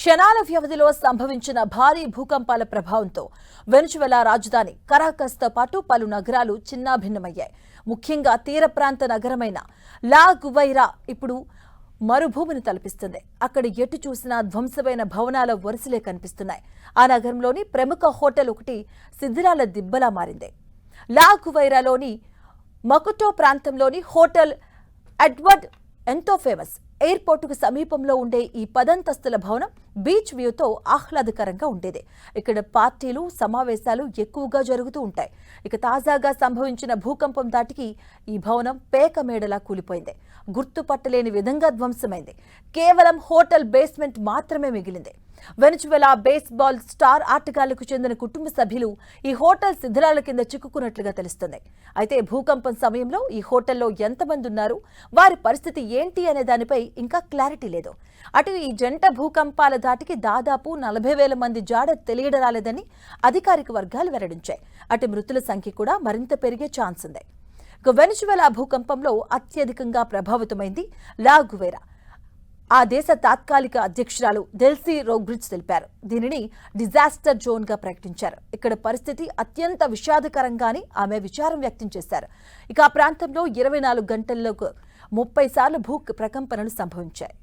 క్షణాల వ్యవధిలో సంభవించిన భారీ భూకంపాల ప్రభావంతో వెనుజువెలా రాజధాని కరాకస్తో పాటు పలు నగరాలు చిన్నాభిన్నమయ్యాయి. ముఖ్యంగా తీర ప్రాంత నగరమైన లా గువైరా ఇప్పుడు మరుభూమిని తలపిస్తుంది. అక్కడ ఎటు చూసినా ధ్వంసమైన భవనాల వరుసలే కనిపిస్తున్నాయి. ఆ నగరంలోని ప్రముఖ హోటల్ ఒకటి శిథిలాల దిబ్బలా మారింది. లా గువైరాలోని మకుటో ప్రాంతంలోని హోటల్ ఎడ్వర్డ్ ఎంతో ఫేమస్. ఎయిర్పోర్టుకు సమీపంలో ఉండే ఈ 10 అంతస్తుల భవనం బీచ్ వ్యూతో ఆహ్లాదకరంగా ఉండేది. ఇక్కడ పార్టీలు, సమావేశాలు ఎక్కువగా జరుగుతూ ఉంటాయి. ఇక తాజాగా సంభవించిన భూకంపం దాటికి ఈ భవనం పేకమేడలా కూలిపోయింది. గుర్తుపట్టలేని విధంగా ధ్వంసమైంది. కేవలం హోటల్ బేస్మెంట్ మాత్రమే మిగిలింది. వెనుజువెలా బేస్బాల్ స్టార్ ఆటగాళ్లకు చెందిన కుటుంబ సభ్యులు ఈ హోటల్ శిథిలాల కింద చిక్కుకున్నట్లుగా తెలుస్తుంది. అయితే భూకంపం సమయంలో ఈ హోటల్లో ఎంతమంది ఉన్నారు, వారి పరిస్థితి ఏంటి అనే దానిపై ఇంకా క్లారిటీ లేదు. అటు ఈ జంట భూకంపాల దాటికి దాదాపు 40,000 మంది జాడ తెలియడం రాలేదని అధికారిక వర్గాలు వెల్లడించాయి. అటు మృతుల సంఖ్య కూడా మరింత పెరిగే ఛాన్స్ ఉంది. వెనుజువెలా భూకంపంలో అత్యధికంగా ప్రభావితమైంది లా గువైరా. ఆ దేశ తాత్కాలిక అధ్యక్షురాలు డెల్సీ రోడ్రిగ్స్ తెలిపారు. దీనిని డిజాస్టర్ జోన్ గా ప్రకటించారు. ఇక్కడ పరిస్థితి అత్యంత విషాదకరంగాని ఆమె విచారం వ్యక్తం చేశారు. ఇక ఆ ప్రాంతంలో 24 గంటల్లోకి 30 సార్లు భూ ప్రకంపనలు సంభవించాయి.